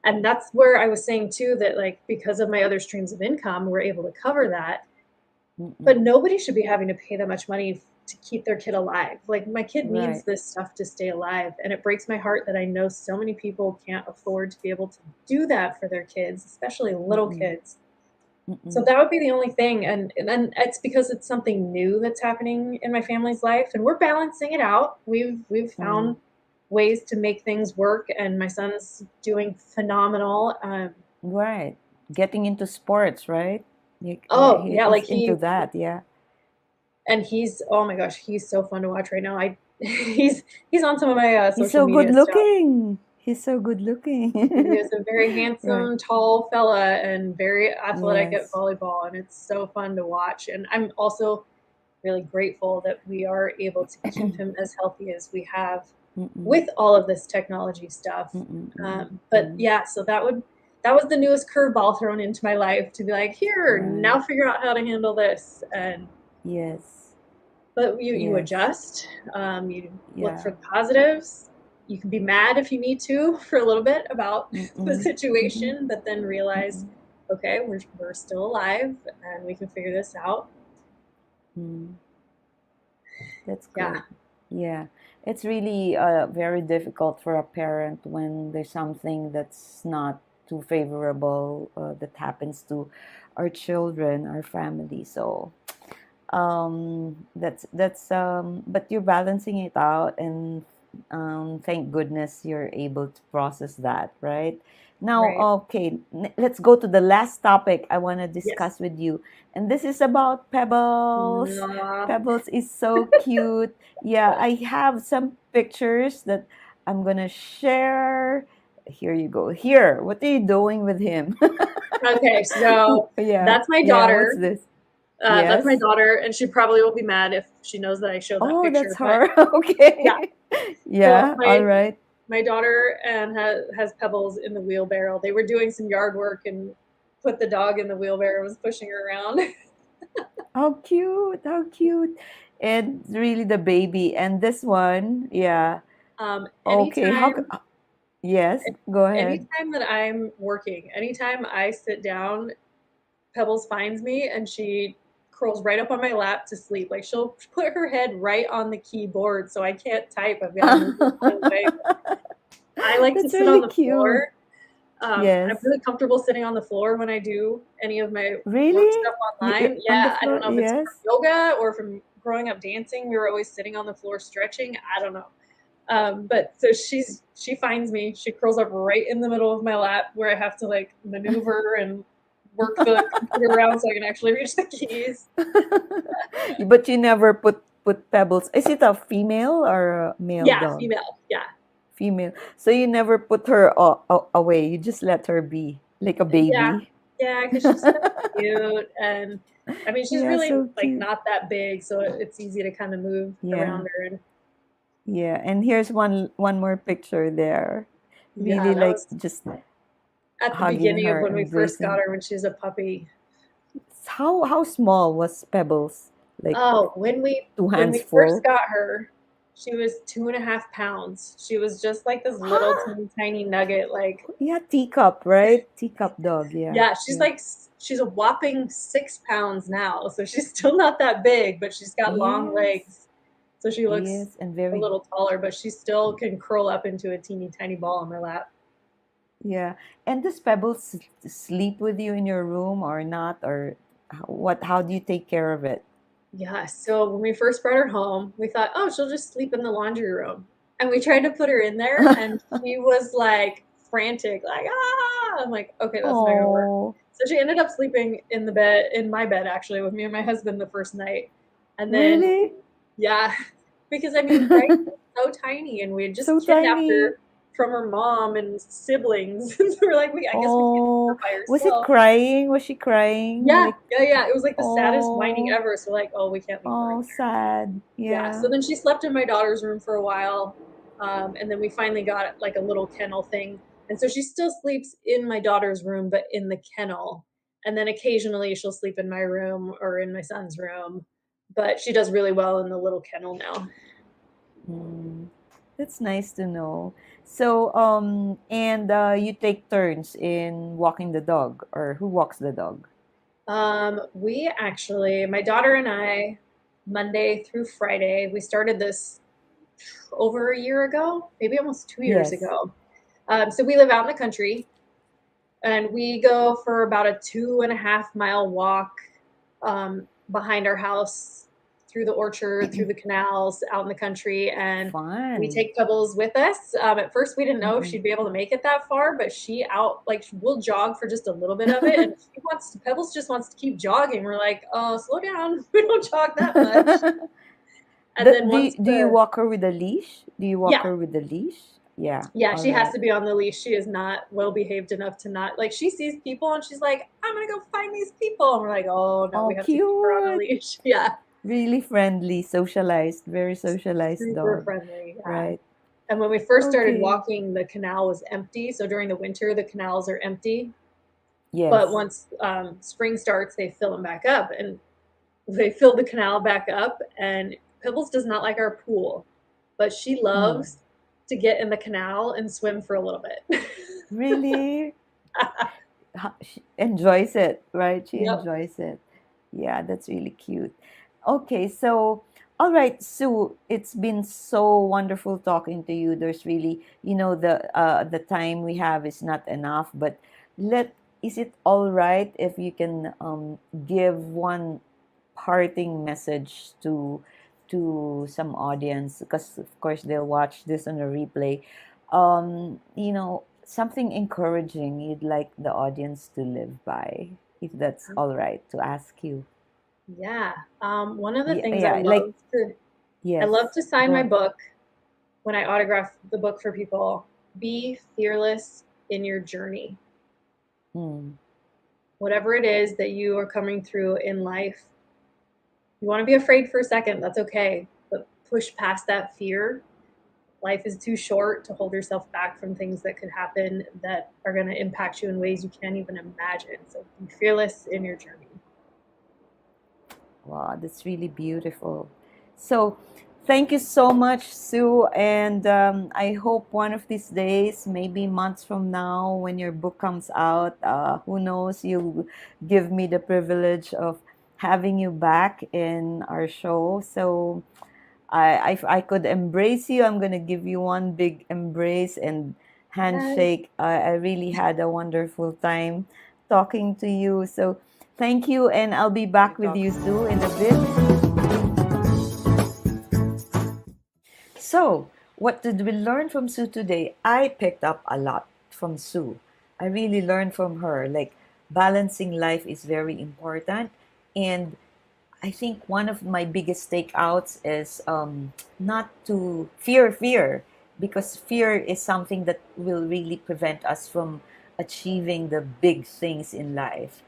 And that's where I was saying too, that like, because of my other streams of income, we're able to cover that. But nobody should be having to pay that much money to keep their kid alive. Like, my kid needs this stuff to stay alive. And it breaks my heart that I know so many people can't afford to be able to do that for their kids, especially little kids. So that would be the only thing. And then it's because it's something new that's happening in my family's life, and we're balancing it out. We've found ways to make things work, and my son's doing phenomenal. Getting into sports, right? He's into that, and he's, oh my gosh, he's so fun to watch right now. He's on some of my social media good looking. He's so good looking. He's a very handsome, tall fella, and very athletic at volleyball, and it's so fun to watch. And I'm also really grateful that we are able to keep him as healthy as we have with all of this technology stuff. But yeah, so that was the newest curveball thrown into my life, to be like, here, now figure out how to handle this. And yes, But you Yes. adjust. You look Yeah. for the positives. You can be mad if you need to for a little bit about the Mm-mm. Mm-mm. situation, but then realize, Mm-mm. okay, we're still alive and we can figure this out. Mm. That's Yeah, good. Yeah. It's really very difficult for a parent when there's something that's not too favorable that happens to our children, our family. So that's but you're balancing it out, and thank goodness you're able to process that, right? Now, right. okay, let's go to the last topic I want to Yes. discuss with you, and this is about Pebbles. Aw. Pebbles is so cute. Yeah, I have some pictures that I'm gonna share. Here you go. Here, what are you doing with him? Okay, so Yeah, that's my yeah, what's daughter. this? That's my Yes. daughter, and she probably will be mad if she knows that I showed that Oh, that's picture. But her. yeah, Okay. so Yeah, all right. my daughter and has Pebbles in the wheelbarrow. They were doing some yard work and put the dog in the wheelbarrow, was pushing her around. How cute. How cute. And really the baby. And this one, yeah. Okay. Anytime, Yes, go ahead. anytime that I'm working, anytime I sit down, Pebbles finds me and she curls right up on my lap to sleep. Like she'll put her head right on the keyboard, so I can't type. I've got to move it out of the way. I like to That's sit on really the cute. floor. I'm Yes. really comfortable sitting on the floor when I do any of my work Really? stuff online. On the Yeah, I don't floor? know if it's from Yes. yoga or from growing up dancing. We were always sitting on the floor stretching. I don't know. But so she finds me. She curls up right in the middle of my lap where I have to like maneuver and work the computer around so I can actually reach the keys. But you never put Pebbles. Is it a female or a male Yeah, dog? female. Yeah, Female. So you never put her away. You just let her be like a yeah, baby. yeah. Because she's so cute, and I mean she's Yeah, really so like cute. not that big, so it's easy to kind of move Yeah. around her. And Yeah. And here's one more picture there. yeah, Really that like was just at the hugging beginning of her, when we first got embracing. her when she was a puppy. How small was Pebbles? Like Oh, two when hands we first full? got her, she was 2.5 pounds. She was just like this little Huh? teeny tiny nugget. Like, Yeah, teacup, right? Teacup dog. Yeah. yeah, Yeah. she's a whopping 6 pounds now. So she's still not that big, but she's got long Yes. legs. So she looks Yes, and a very. little taller, but she still can curl up into a teeny tiny ball on my lap. Yeah. And does Pebbles sleep with you in your room or not? Or what? How do you take care of it? Yeah, so when we first brought her home, we thought, oh, she'll just sleep in the laundry room. And we tried to put her in there, and she was like frantic, like, ah! I'm like, okay, that's not gonna work. Oh, So she ended up sleeping in the bed, in my bed actually, with me and my husband the first night. And then, really? yeah, because I mean, Bryce was so tiny, and we had So just kidnapped tiny. her from her mom and siblings. So we're like, I guess we can't leave her Oh, by was it herself. crying? Was she crying? Yeah, Like, yeah, yeah. It was like the saddest whining oh, ever. So like, oh, we can't leave her in oh, there. sad. Yeah, so Yeah. then she slept in my daughter's room for a while, and then we finally got like a little kennel thing, and so she still sleeps in my daughter's room, but in the kennel, and then occasionally she'll sleep in my room or in my son's room, but she does really well in the little kennel now. Mm, that's nice to know. So, and you take turns in walking the dog, or who walks the dog? We actually, my daughter and I, Monday through Friday, we started this over a year ago, maybe almost 2 years Yes. ago. So we live out in the country, and we go for about a 2.5 mile walk behind our house through the orchard, through the canals, out in the country, and we Fun. take Pebbles with us. At first, we didn't know if Mm-mm. she'd be able to make it that far, but she out like we'll jog for just a little bit of it, and Pebbles just wants to keep jogging. We're like, oh, slow down, we don't jog that much. And then once Do you the walk her with a leash? Do you walk yeah, her with a leash? Yeah. yeah, All she has right. to be on the leash. She is not well behaved enough to not like she sees people and she's like, I'm gonna go find these people. And we're like, oh no, we Oh, have to keep her on the cute. leash. Yeah. Really friendly, socialized, very socialized Super dog. friendly. Yeah. Right. And when we first started Okay. walking, the canal was empty. So during the winter, the canals are empty. But Yes. once spring starts, they fill them back up. And they filled the canal back up, and Pebbles does not like our pool, but she Mm. loves to get in the canal and swim for a little bit. Really? She enjoys it, right? She Yep. enjoys it. Yeah, that's really cute. Okay, so all right, Sue, it's been so wonderful talking to you. There's really, the time we have is not enough, but let is it all right if you can give one parting message to some audience, because of course they'll watch this on a replay, something encouraging you'd like the audience to live by, if that's all right to ask you. Yeah. One of the Yeah, things yeah, like, I yes, love to sign go my on. book when I autograph the book for people. Be fearless in your journey. Mm, Whatever it is that you are coming through in life, you want to be afraid for a second, that's okay, but push past that fear. Life is too short to hold yourself back from things that could happen that are going to impact you in ways you can't even imagine. So be fearless in your journey. wow, that's really beautiful. So thank you so much, Sue, and I hope one of these days, maybe months from now, when your book comes out, who knows, you give me the privilege of having you back in our show. So if I could embrace you, I'm going to give you one big embrace and Yes. handshake. I really had a wonderful time talking to you. So thank you, and I'll be back with you, Sue, in a bit. So, what did we learn from Sue today? I picked up a lot from Sue. I really learned from her. Like, balancing life is very important. And I think one of my biggest takeouts is not to fear, because fear is something that will really prevent us from achieving the big things in life.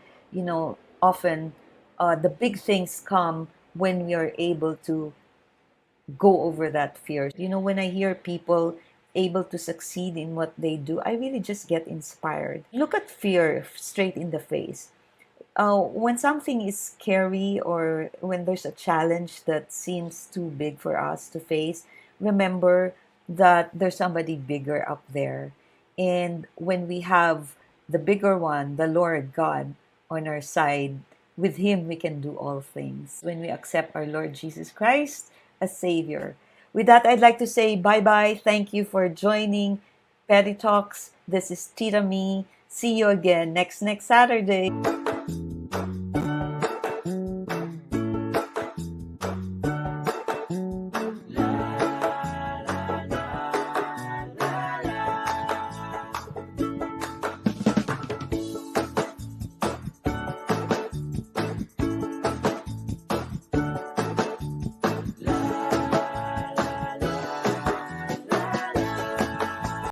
Often the big things come when we are able to go over that fear. When I hear people able to succeed in what they do, I really just get inspired. Look at fear straight in the face. When something is scary, or when there's a challenge that seems too big for us to face, remember that there's somebody bigger up there. And when we have the bigger one, the Lord God, on our side, with Him we can do all things. When we accept our Lord Jesus Christ as Savior. With that, I'd like to say bye bye. Thank you for joining Petty Talks. This is Tita Me. See you again next Saturday.